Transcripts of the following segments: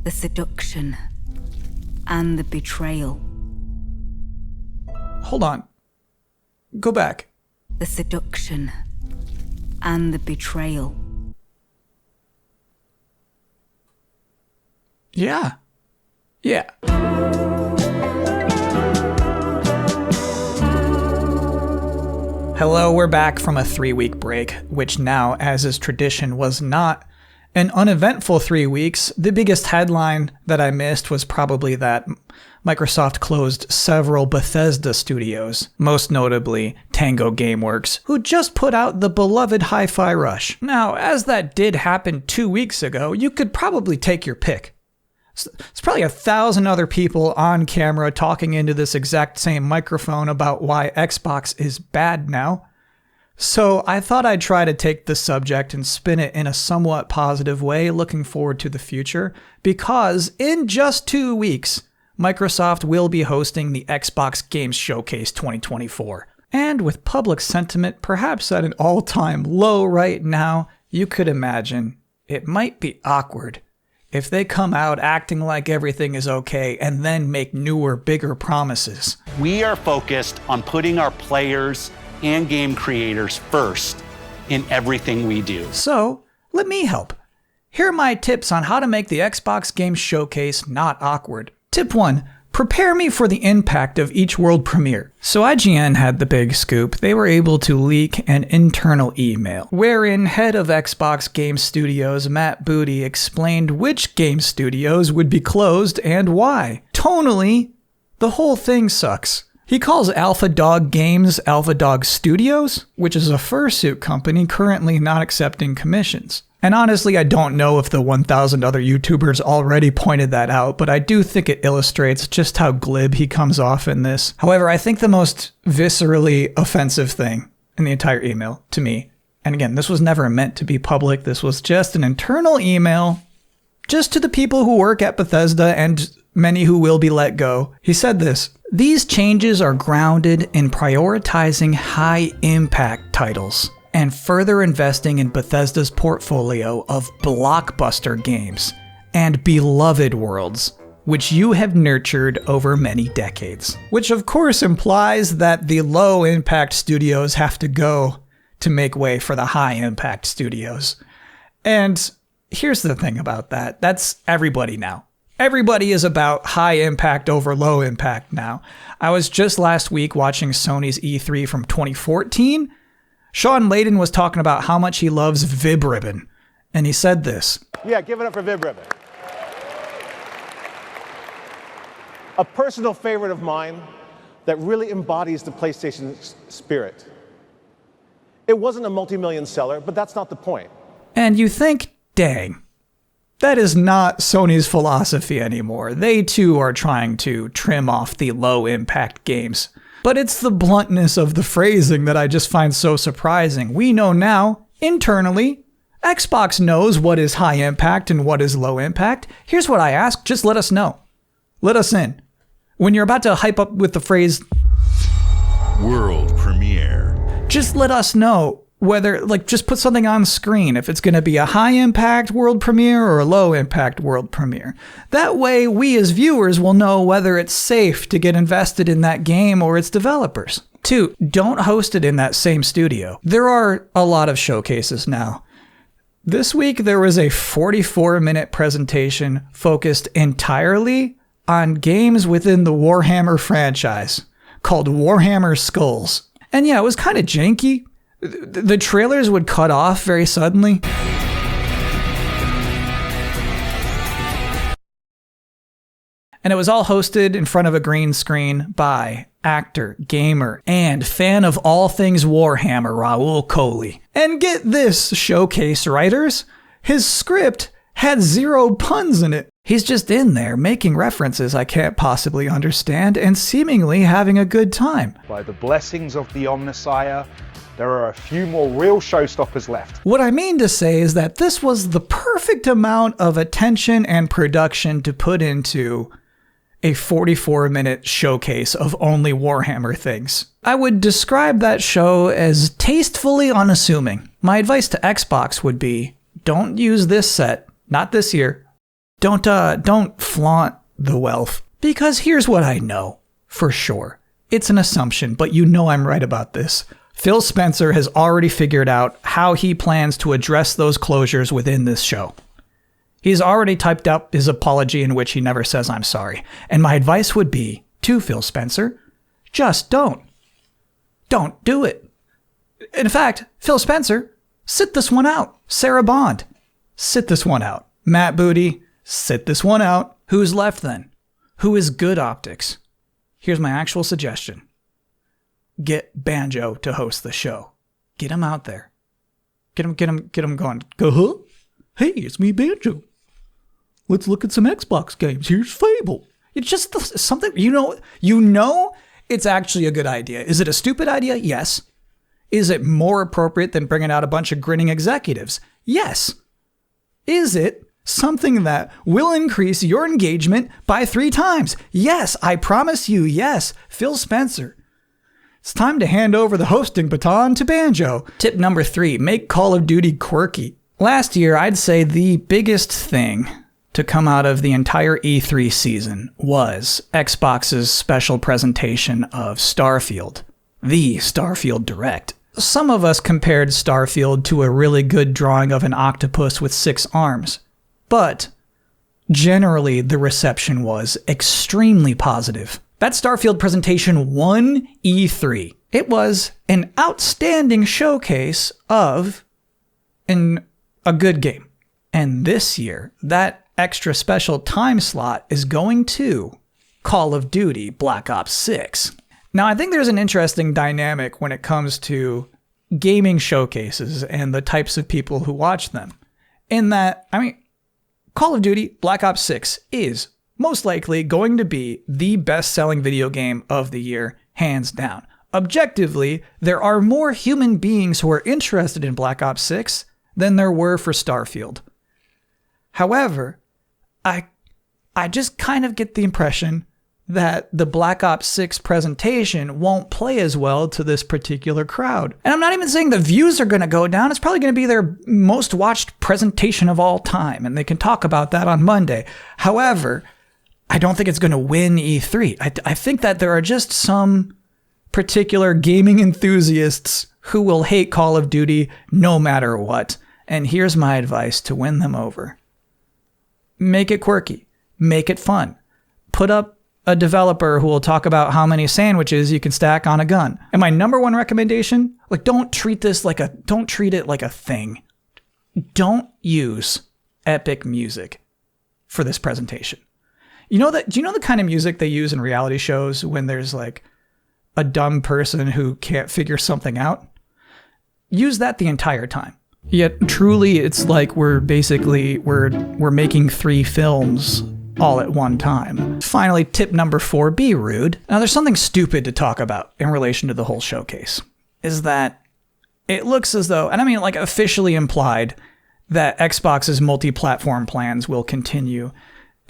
The seduction and the betrayal. Hold on. Go back. The seduction and the betrayal. Yeah. Hello, we're back from a 3-week break, which now, as is tradition, was not an uneventful 3 weeks. The biggest headline that I missed was probably that Microsoft closed several Bethesda studios, most notably Tango Gameworks, who just put out the beloved Hi-Fi Rush. Now, as that did happen 2 weeks ago, you could probably take your pick. It's probably 1,000 other people on camera talking into this exact same microphone about why Xbox is bad now. So I thought I'd try to take the subject and spin it in a somewhat positive way, looking forward to the future, because in just 2 weeks, Microsoft will be hosting the Xbox Games Showcase 2024. And with public sentiment perhaps at an all-time low right now, you could imagine it might be awkward if they come out acting like everything is okay and then make newer, bigger promises. We are focused on putting our players and game creators first in everything we do. So, let me help. Here are my tips on how to make the Xbox Games Showcase not awkward. Tip 1. Prepare me for the impact of each world premiere. So IGN had the big scoop. They were able to leak an internal email, wherein head of Xbox Game Studios, Matt Booty, explained which game studios would be closed and why. Tonally, the whole thing sucks. He calls Alpha Dog Games Alpha Dog Studios, which is a fursuit company currently not accepting commissions. And honestly, I don't know if the 1,000 other YouTubers already pointed that out, but I do think it illustrates just how glib he comes off in this. However, I think the most viscerally offensive thing in the entire email to me, and again, this was never meant to be public, this was just an internal email, just to the people who work at Bethesda and many who will be let go. He said this: "These changes are grounded in prioritizing high-impact titles and further investing in Bethesda's portfolio of blockbuster games and beloved worlds, which you have nurtured over many decades." Which of course implies that the low-impact studios have to go to make way for the high-impact studios. And here's the thing about that. That's everybody now. Everybody is about high impact over low impact now. I was just last week watching Sony's E3 from 2014. Sean Layden was talking about how much he loves Vib Ribbon, and he said this. Yeah, give it up for Vib Ribbon. A personal favorite of mine that really embodies the PlayStation spirit. It wasn't a multi-million seller, but that's not the point. And you think, dang, that is not Sony's philosophy anymore. They too are trying to trim off the low-impact games. But it's the bluntness of the phrasing that I just find so surprising. We know now, internally, Xbox knows what is high impact and what is low impact. Here's what I ask, just let us know. Let us in. When you're about to hype up with the phrase world premiere, just let us know whether, just put something on screen if it's going to be a high impact world premiere or a low impact world premiere. That way, we as viewers will know whether it's safe to get invested in that game or its developers. 2, don't host it in that same studio. There are a lot of showcases now. This week, there was a 44-minute presentation focused entirely on games within the Warhammer franchise called Warhammer Skulls. And yeah, it was kind of janky. The trailers would cut off very suddenly. And it was all hosted in front of a green screen by actor, gamer, and fan of all things Warhammer, Raul Coley. And get this, showcase writers, his script had 0 puns in it. He's just in there making references I can't possibly understand and seemingly having a good time. By the blessings of the Omnissiah, there are a few more real showstoppers left. What I mean to say is that this was the perfect amount of attention and production to put into a 44-minute showcase of only Warhammer things. I would describe that show as tastefully unassuming. My advice to Xbox would be, don't use this set, not this year, Don't flaunt the wealth, because here's what I know for sure. It's an assumption, but you know I'm right about this. Phil Spencer has already figured out how he plans to address those closures within this show. He's already typed up his apology in which he never says I'm sorry. And my advice would be to Phil Spencer, just don't. Don't do it. In fact, Phil Spencer, sit this one out. Sarah Bond, sit this one out. Matt Booty, sit this one out. Who's left then? Who is good optics? Here's my actual suggestion. Get Banjo to host the show. Get him out there. Get him going. Go, huh? Hey, it's me, Banjo. Let's look at some Xbox games. Here's Fable. It's just something, you know it's actually a good idea. Is it a stupid idea? Yes. Is it more appropriate than bringing out a bunch of grinning executives? Yes. Is it something that will increase your engagement by 3 times? Yes, I promise you, yes. Phil Spencer. It's time to hand over the hosting baton to Banjo. Tip number 3, make Call of Duty quirky. Last year, I'd say the biggest thing to come out of the entire E3 season was Xbox's special presentation of Starfield, the Starfield Direct. Some of us compared Starfield to a really good drawing of an octopus with 6 arms, but generally the reception was extremely positive. That Starfield presentation won E3. It was an outstanding showcase of a good game. And this year, that extra special time slot is going to Call of Duty Black Ops 6. Now, I think there's an interesting dynamic when it comes to gaming showcases and the types of people who watch them. In that, Call of Duty Black Ops 6 is most likely going to be the best-selling video game of the year, hands down. Objectively, there are more human beings who are interested in Black Ops 6 than there were for Starfield. However, I just kind of get the impression that the Black Ops 6 presentation won't play as well to this particular crowd. And I'm not even saying the views are going to go down. It's probably going to be their most watched presentation of all time, and they can talk about that on Monday. However, I don't think it's going to win E3. I think that there are just some particular gaming enthusiasts who will hate Call of Duty no matter what. And here's my advice to win them over. Make it quirky. Make it fun. Put up a developer who will talk about how many sandwiches you can stack on a gun. And my number one recommendation, don't treat it like a thing. Don't use epic music for this presentation. Do you know the kind of music they use in reality shows when there's a dumb person who can't figure something out? Use that the entire time. Yet truly it's like we're making 3 films all at one time. Finally, tip number 4, be rude. Now there's something stupid to talk about in relation to the whole showcase, is that it looks as though, and officially implied, that Xbox's multi-platform plans will continue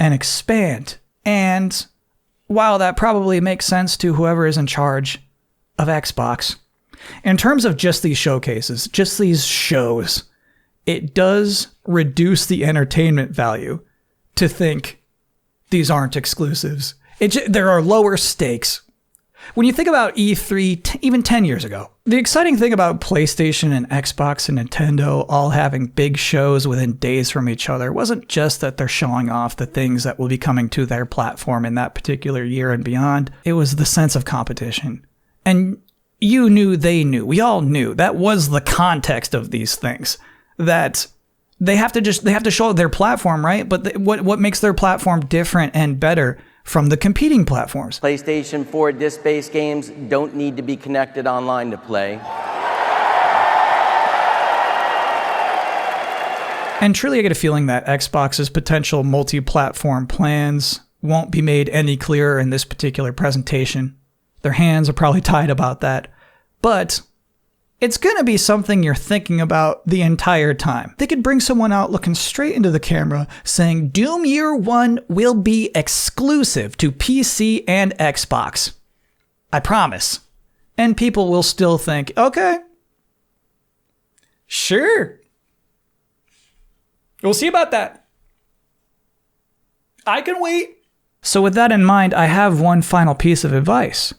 and expand. And while that probably makes sense to whoever is in charge of Xbox, in terms of just these showcases, just these shows, it does reduce the entertainment value to think these aren't exclusives. There are lower stakes. When you think about E3, even 10 years ago, the exciting thing about PlayStation and Xbox and Nintendo all having big shows within days from each other wasn't just that they're showing off the things that will be coming to their platform in that particular year and beyond. It was the sense of competition. And you knew, they knew, we all knew. That was the context of these things. That they have to show their platform, right? But what makes their platform different and better from the competing platforms? PlayStation 4 disc-based games don't need to be connected online to play. And truly, I get a feeling that Xbox's potential multi-platform plans won't be made any clearer in this particular presentation. Their hands are probably tied about that. But it's going to be something you're thinking about the entire time. They could bring someone out looking straight into the camera saying Doom Year 1 will be exclusive to PC and Xbox. I promise. And people will still think, okay, sure. We'll see about that. I can wait. So with that in mind, I have one final piece of advice.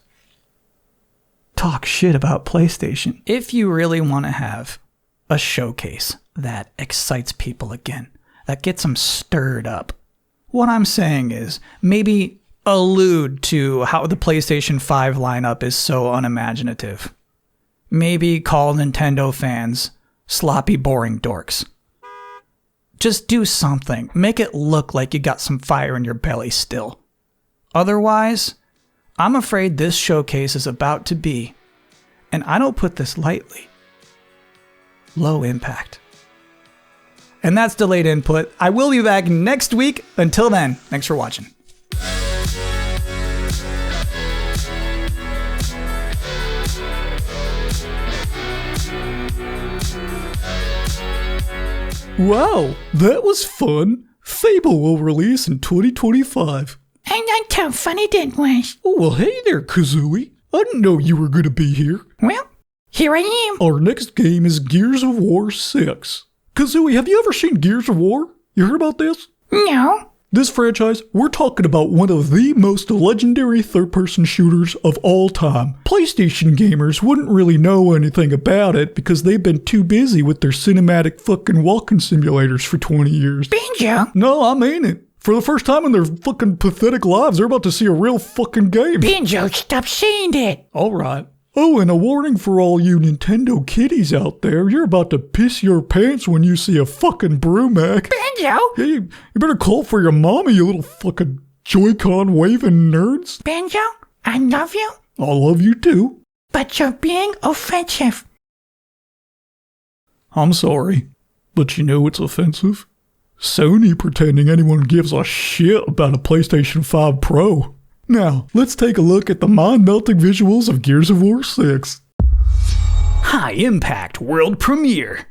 Talk shit about PlayStation. If you really want to have a showcase that excites people again, that gets them stirred up, what I'm saying is maybe allude to how the PlayStation 5 lineup is so unimaginative. Maybe call Nintendo fans sloppy, boring dorks. Just do something. Make it look like you got some fire in your belly still. Otherwise, I'm afraid this showcase is about to be, and I don't put this lightly, low impact. And that's delayed input. I will be back next week. Until then, thanks for watching. Wow, that was fun. Fable will release in 2025. And that's how funny that was. Oh, well, hey there, Kazooie. I didn't know you were going to be here. Well, here I am. Our next game is Gears of War 6. Kazooie, have you ever seen Gears of War? You heard about this? No. This franchise, we're talking about one of the most legendary third-person shooters of all time. PlayStation gamers wouldn't really know anything about it because they've been too busy with their cinematic fucking walking simulators for 20 years. Banjo. No, I mean it. For the first time in their fucking pathetic lives, they're about to see a real fucking game. Banjo, stop saying that. All right. Oh, and a warning for all you Nintendo kiddies out there. You're about to piss your pants when you see a fucking Brumac. Banjo. Hey, you better call for your mommy, you little fucking Joy-Con waving nerds. Banjo, I love you. I love you too. But you're being offensive. I'm sorry, but you know what's offensive? Sony pretending anyone gives a shit about a PlayStation 5 Pro. Now, let's take a look at the mind-melting visuals of Gears of War 6. High Impact World Premiere.